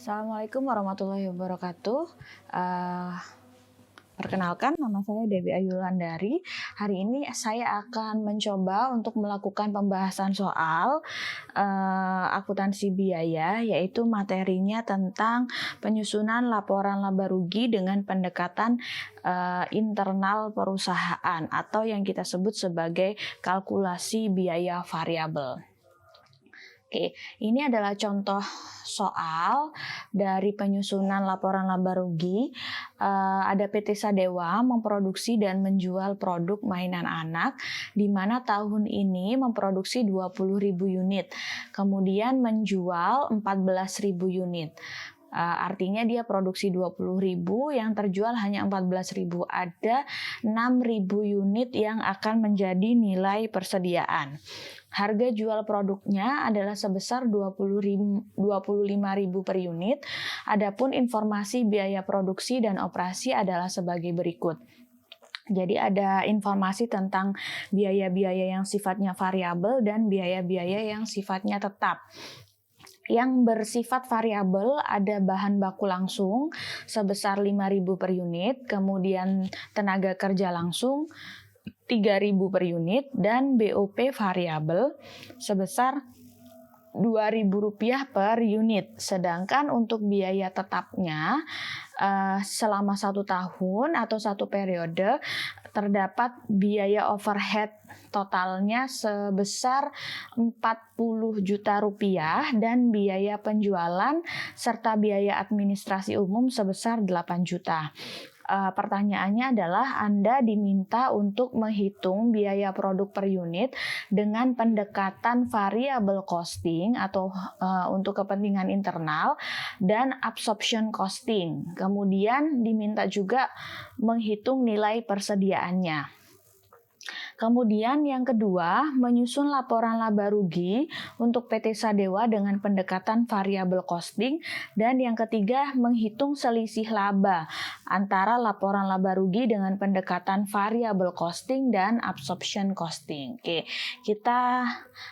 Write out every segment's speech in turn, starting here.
Assalamualaikum warahmatullahi wabarakatuh. Perkenalkan, nama saya Dewi Ayulandari. Hari ini saya akan mencoba untuk melakukan pembahasan soal akuntansi biaya, yaitu materinya tentang penyusunan laporan laba rugi dengan pendekatan internal perusahaan atau yang kita sebut sebagai kalkulasi biaya variabel. Oke, ini adalah contoh soal dari penyusunan laporan laba rugi. Ada PT Sadewa memproduksi dan menjual produk mainan anak, di mana tahun ini memproduksi 20.000 unit, kemudian menjual 14.000 unit. Artinya dia produksi 20.000, yang terjual hanya 14.000. Ada 6.000 unit yang akan menjadi nilai persediaan. Harga jual produknya adalah sebesar 25.000 per unit. Adapun informasi biaya produksi dan operasi adalah sebagai berikut. Jadi ada informasi tentang biaya-biaya yang sifatnya variabel dan biaya-biaya yang sifatnya tetap. Yang bersifat variabel ada bahan baku langsung sebesar 5.000 per unit, kemudian tenaga kerja langsung 3.000 per unit, dan BOP variabel sebesar Rp2.000 per unit. Sedangkan untuk biaya tetapnya selama 1 tahun atau 1 periode terdapat biaya overhead totalnya sebesar Rp40 juta dan biaya penjualan serta biaya administrasi umum sebesar 8 juta. Pertanyaannya adalah Anda diminta untuk menghitung biaya produk per unit dengan pendekatan variable costing atau untuk kepentingan internal dan absorption costing. Kemudian diminta juga menghitung nilai persediaannya. Kemudian yang kedua, menyusun laporan laba rugi untuk PT Sadewa dengan pendekatan variable costing, dan yang ketiga, menghitung selisih laba antara laporan laba rugi dengan pendekatan variable costing dan absorption costing. Oke, kita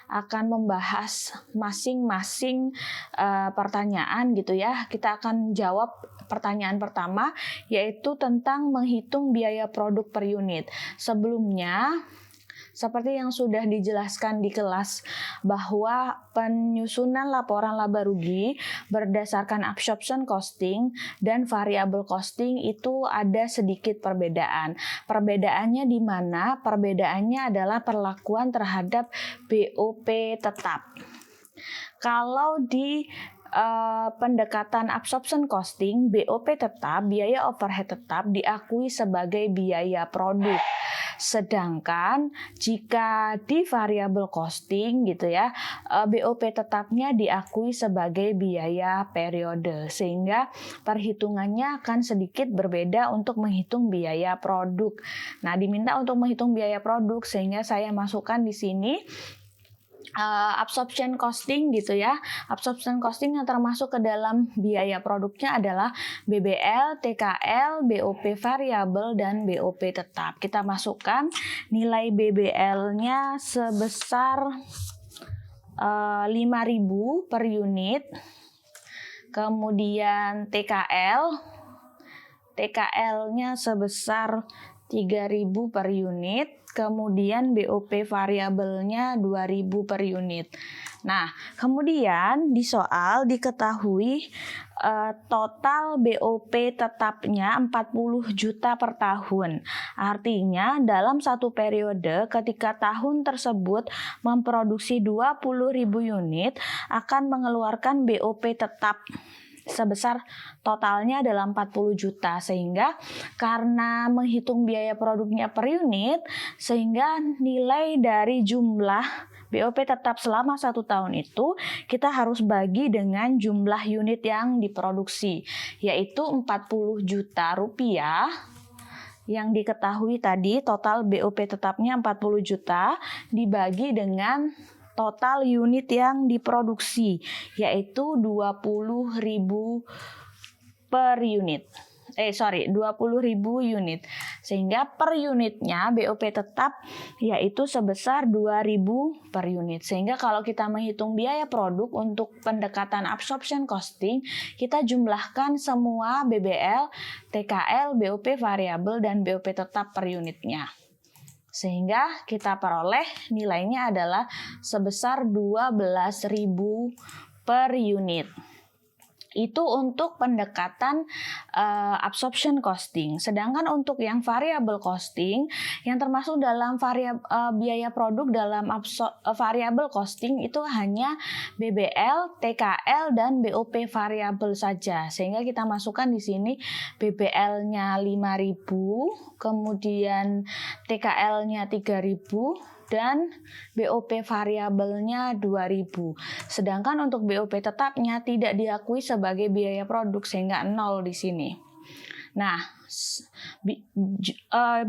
akan membahas masing-masing pertanyaan gitu ya. Kita akan jawab pertanyaan pertama, yaitu tentang menghitung biaya produk per unit. Sebelumnya, seperti yang sudah dijelaskan di kelas, bahwa penyusunan laporan laba rugi berdasarkan absorption costing dan variable costing itu ada sedikit perbedaan. Perbedaannya di mana? Perbedaannya adalah perlakuan terhadap BOP tetap. Kalau di pendekatan absorption costing, BOP tetap, biaya overhead tetap, diakui sebagai biaya produk. Sedangkan jika di variable costing gitu ya, BOP tetapnya diakui sebagai biaya periode, sehingga perhitungannya akan sedikit berbeda untuk menghitung biaya produk. Nah, diminta untuk menghitung biaya produk, sehingga saya masukkan di sini absorption costing gitu ya. Absorption costing yang termasuk ke dalam biaya produknya adalah BBL, TKL, BOP variabel, dan BOP tetap. Kita masukkan nilai BBL-nya sebesar 5.000 per unit. Kemudian TKL-nya sebesar 3.000 per unit. Kemudian BOP variabelnya 2.000 per unit. Nah, kemudian di soal diketahui total BOP tetapnya 40 juta per tahun. Artinya dalam 1 periode ketika tahun tersebut memproduksi 20.000 unit akan mengeluarkan BOP tetap sebesar totalnya adalah 40 juta, sehingga karena menghitung biaya produknya per unit, sehingga nilai dari jumlah BOP tetap selama 1 tahun itu kita harus bagi dengan jumlah unit yang diproduksi, yaitu 40 juta rupiah. Yang diketahui tadi total BOP tetapnya 40 juta dibagi dengan total unit yang diproduksi, yaitu 20.000 per unit. 20.000 unit. Sehingga per unitnya BOP tetap yaitu sebesar 2.000 per unit. Sehingga kalau kita menghitung biaya produk untuk pendekatan absorption costing, kita jumlahkan semua BBL, TKL, BOP variabel dan BOP tetap per unitnya. Sehingga kita peroleh nilainya adalah sebesar 12.000 per unit. Itu untuk pendekatan absorption costing. Sedangkan untuk yang variable costing, yang termasuk dalam biaya produk dalam variable costing itu hanya BBL, TKL, dan BOP variabel saja. Sehingga kita masukkan di sini BBL-nya 5.000, kemudian TKL-nya 3.000, dan BOP variabelnya 2.000. Sedangkan untuk BOP tetapnya tidak diakui sebagai biaya produk sehingga 0 di sini. Nah,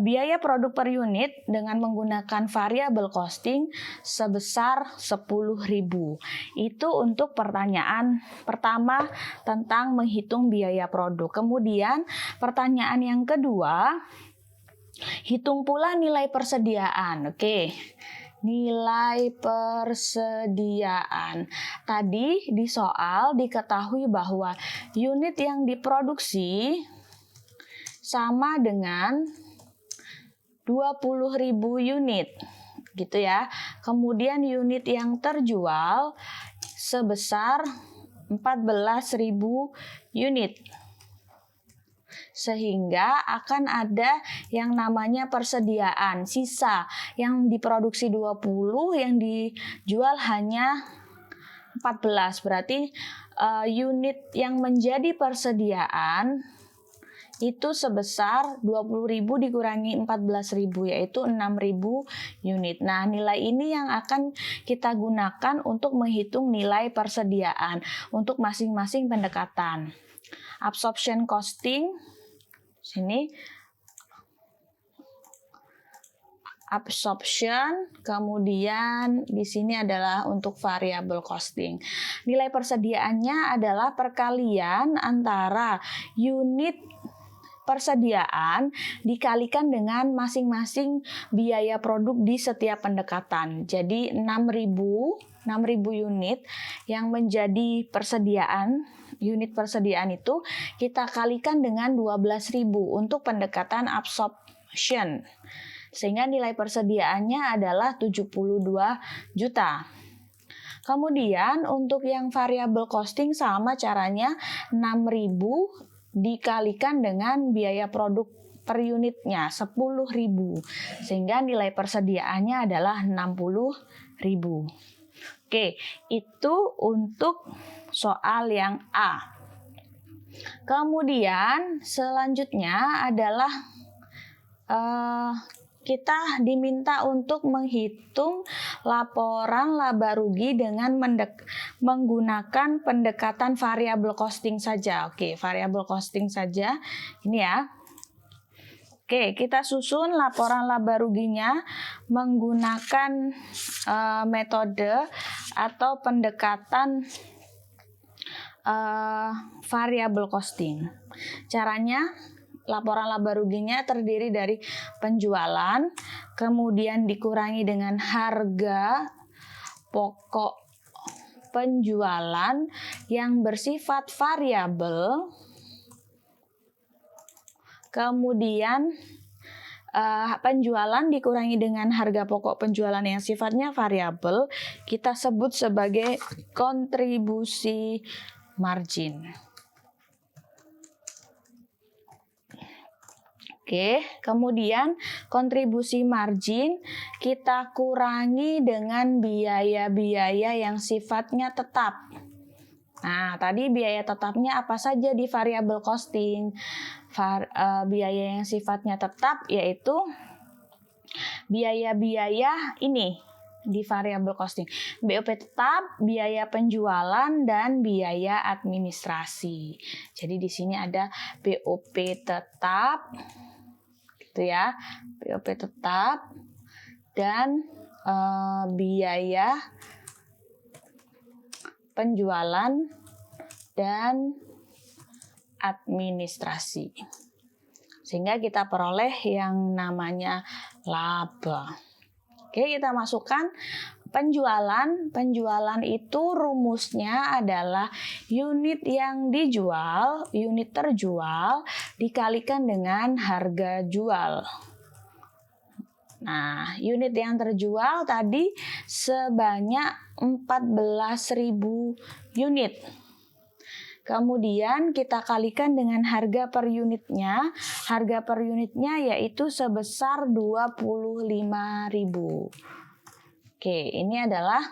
biaya produk per unit dengan menggunakan variable costing sebesar 10.000. Itu untuk pertanyaan pertama tentang menghitung biaya produk. Kemudian pertanyaan yang kedua, hitung pula nilai persediaan. Oke. Nilai persediaan. Tadi di soal diketahui bahwa unit yang diproduksi sama dengan 20.000 unit. Gitu ya. Kemudian unit yang terjual sebesar 14.000 unit. Sehingga akan ada yang namanya persediaan sisa yang diproduksi 20, yang dijual hanya 14. Berarti unit yang menjadi persediaan itu sebesar 20.000 dikurangi 14.000 yaitu 6.000 unit. Nah, nilai ini yang akan kita gunakan untuk menghitung nilai persediaan untuk masing-masing pendekatan. Absorption costing sini absorption, kemudian di sini adalah untuk variable costing. Nilai persediaannya adalah perkalian antara unit persediaan dikalikan dengan masing-masing biaya produk di setiap pendekatan. Jadi 6.000 unit yang menjadi persediaan, unit persediaan itu kita kalikan dengan 12.000 untuk pendekatan absorption. Sehingga nilai persediaannya adalah 72 juta. Kemudian untuk yang variable costing sama caranya 6.000 dikalikan dengan biaya produk per unitnya 10.000 sehingga nilai persediaannya adalah 60.000. Oke, itu untuk soal yang A. Kemudian selanjutnya adalah kita diminta untuk menghitung laporan laba rugi dengan menggunakan pendekatan variable costing saja. Oke, variable costing saja. Ini ya. Oke, kita susun laporan laba ruginya menggunakan metode atau pendekatan variable costing. Caranya, laporan laba ruginya terdiri dari penjualan, kemudian dikurangi dengan harga pokok penjualan yang bersifat variabel, kemudian penjualan dikurangi dengan harga pokok penjualan yang sifatnya variabel, kita sebut sebagai kontribusi margin. Oke, kemudian kontribusi margin kita kurangi dengan biaya-biaya yang sifatnya tetap. Nah, tadi biaya tetapnya apa saja di variable costing? Biaya yang sifatnya tetap yaitu biaya-biaya ini di variable costing. BOP tetap, biaya penjualan, dan biaya administrasi. Jadi di sini ada BOP tetap, gitu ya, BOP tetap dan biaya penjualan dan administrasi. Sehingga kita peroleh yang namanya laba. Oke, kita masukkan penjualan. Penjualan itu rumusnya adalah unit yang dijual, unit terjual dikalikan dengan harga jual. Nah, unit yang terjual tadi sebanyak 14.000 unit. Kemudian kita kalikan dengan harga per unitnya. Harga per unitnya yaitu sebesar 25.000. Oke, ini adalah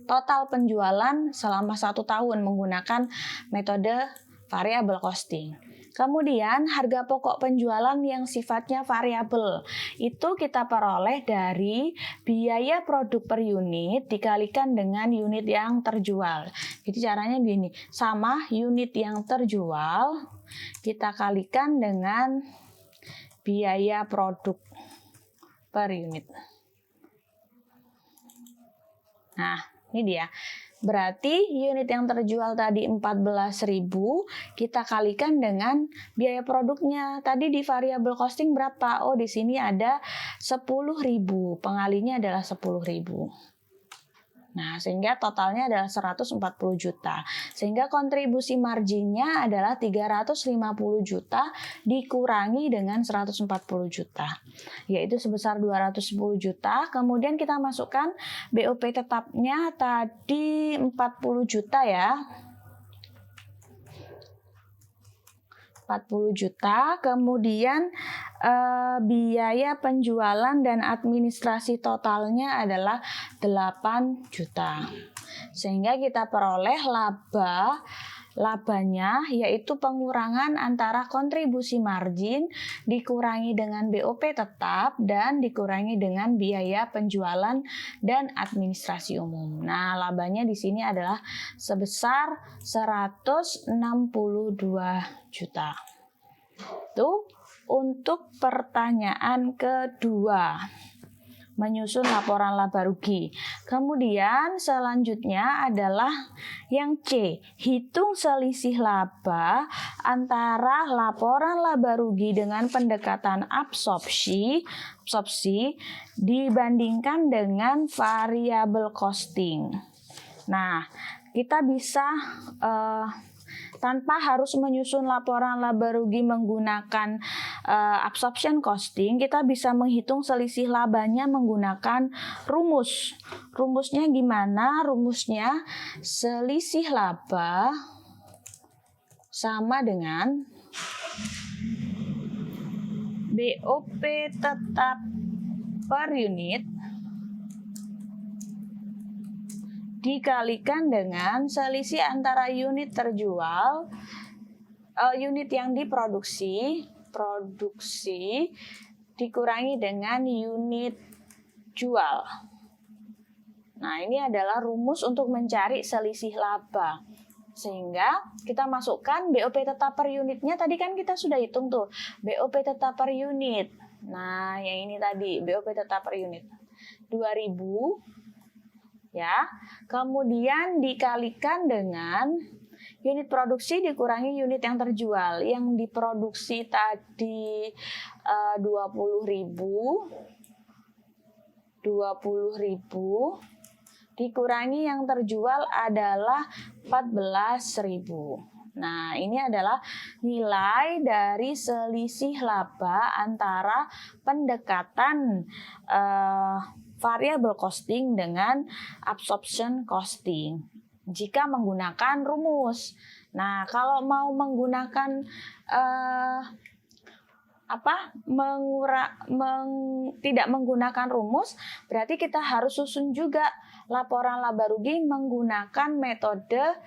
total penjualan selama 1 tahun menggunakan metode variable costing. Kemudian harga pokok penjualan yang sifatnya variabel itu kita peroleh dari biaya produk per unit dikalikan dengan unit yang terjual. Jadi caranya gini, sama unit yang terjual kita kalikan dengan biaya produk per unit. Nah, ini dia. Berarti unit yang terjual tadi 14.000 kita kalikan dengan biaya produknya. Tadi di variable costing berapa? Oh, di sini ada 10.000. Pengalinya adalah 10.000. Nah, sehingga totalnya adalah 140 juta. Sehingga kontribusi marginnya adalah 350 juta dikurangi dengan 140 juta. Yaitu sebesar 210 juta. Kemudian kita masukkan BOP tetapnya tadi 40 juta ya. 40 juta, kemudian biaya penjualan dan administrasi totalnya adalah 8 juta. Sehingga kita peroleh labanya yaitu pengurangan antara kontribusi margin dikurangi dengan BOP tetap dan dikurangi dengan biaya penjualan dan administrasi umum. Nah, labanya di sini adalah sebesar 162 juta. Itu untuk pertanyaan kedua, menyusun laporan laba rugi. Kemudian selanjutnya adalah yang C, hitung selisih laba antara laporan laba rugi dengan pendekatan absorpsi dibandingkan dengan variable costing. Nah, kita bisa tanpa harus menyusun laporan laba rugi menggunakan absorption costing, kita bisa menghitung selisih labanya menggunakan rumus. Rumusnya gimana? Rumusnya selisih laba sama dengan BOP tetap per unit dikalikan dengan selisih antara unit terjual, unit yang diproduksi dikurangi dengan unit jual. Nah, ini adalah rumus untuk mencari selisih laba. Sehingga kita masukkan BOP tetap per unitnya, tadi kan kita sudah hitung tuh, BOP tetap per unit. Nah, yang ini tadi, BOP tetap per unit. 2.000 ya, kemudian dikalikan dengan unit produksi dikurangi unit yang terjual. Yang diproduksi tadi 20.000 dikurangi yang terjual adalah 14.000. Nah, ini adalah nilai dari selisih laba antara pendekatan variable costing dengan absorption costing jika menggunakan rumus. Nah, kalau mau menggunakan tidak menggunakan rumus, berarti kita harus susun juga laporan laba rugi menggunakan metode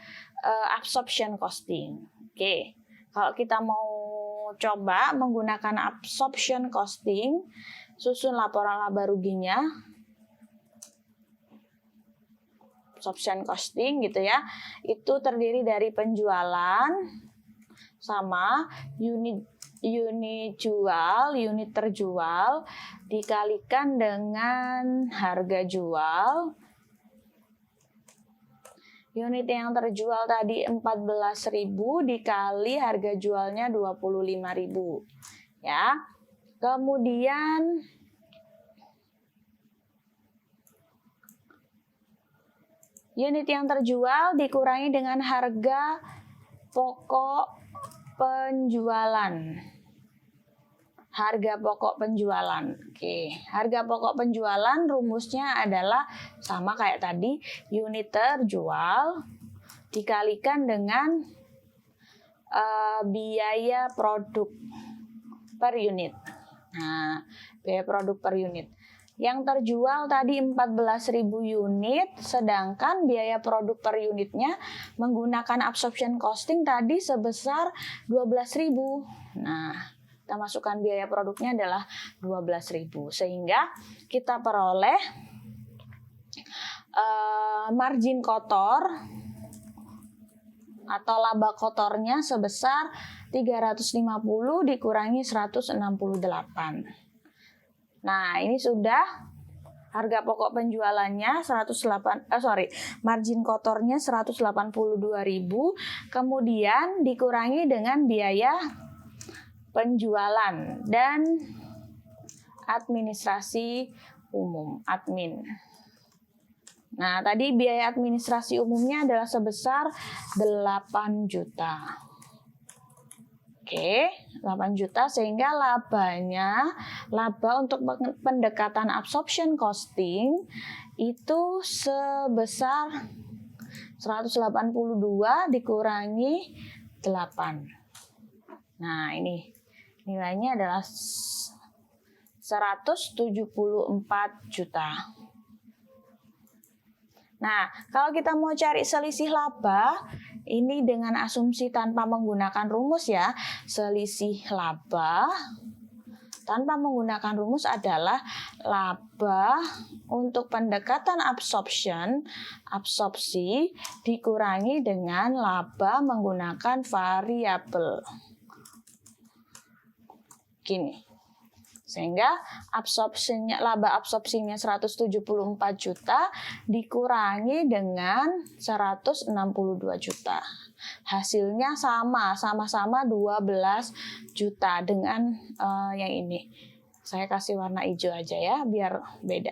absorption costing. Oke, kalau kita mau coba menggunakan absorption costing, susun laporan laba ruginya. Absorption costing gitu ya, itu terdiri dari penjualan sama unit jual, unit terjual dikalikan dengan harga jual Unit yang terjual tadi 14.000 dikali harga jualnya 25.000. Ya. Kemudian unit yang terjual dikurangi dengan harga pokok penjualan. Harga pokok penjualan. Oke, harga pokok penjualan rumusnya adalah sama kayak tadi, unit terjual dikalikan dengan biaya produk per unit. Nah, biaya produk per unit. Yang terjual tadi 14.000 unit, sedangkan biaya produk per unitnya menggunakan absorption costing tadi sebesar 12.000. Nah, kita masukkan biaya produknya adalah 12.000, sehingga kita peroleh margin kotor atau laba kotornya sebesar 350 dikurangi 168. Nah, ini sudah harga pokok penjualannya margin kotornya 182.000, kemudian dikurangi dengan biaya penjualan dan administrasi umum, admin. Nah, tadi biaya administrasi umumnya adalah sebesar 8 juta. Oke, 8 juta, sehingga laba untuk pendekatan absorption costing itu sebesar 182 dikurangi 8. Nah, ini nilainya adalah 174 juta. Nah, kalau kita mau cari selisih laba, ini dengan asumsi tanpa menggunakan rumus ya. Selisih laba tanpa menggunakan rumus adalah laba untuk pendekatan absorpsi dikurangi dengan laba menggunakan variabel. Gini. Sehingga laba absorpsinya 174 juta dikurangi dengan 162 juta. Hasilnya sama-sama 12 juta dengan yang ini. Saya kasih warna hijau aja ya biar beda.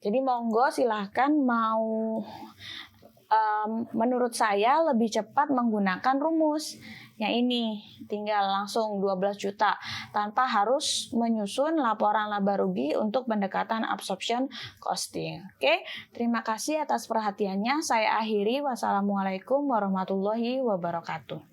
Jadi monggo silahkan mau menurut saya lebih cepat menggunakan rumus. Yang ini tinggal langsung 12 juta tanpa harus menyusun laporan laba rugi untuk pendekatan absorption costing. Oke, terima kasih atas perhatiannya. Saya akhiri. Wassalamualaikum warahmatullahi wabarakatuh.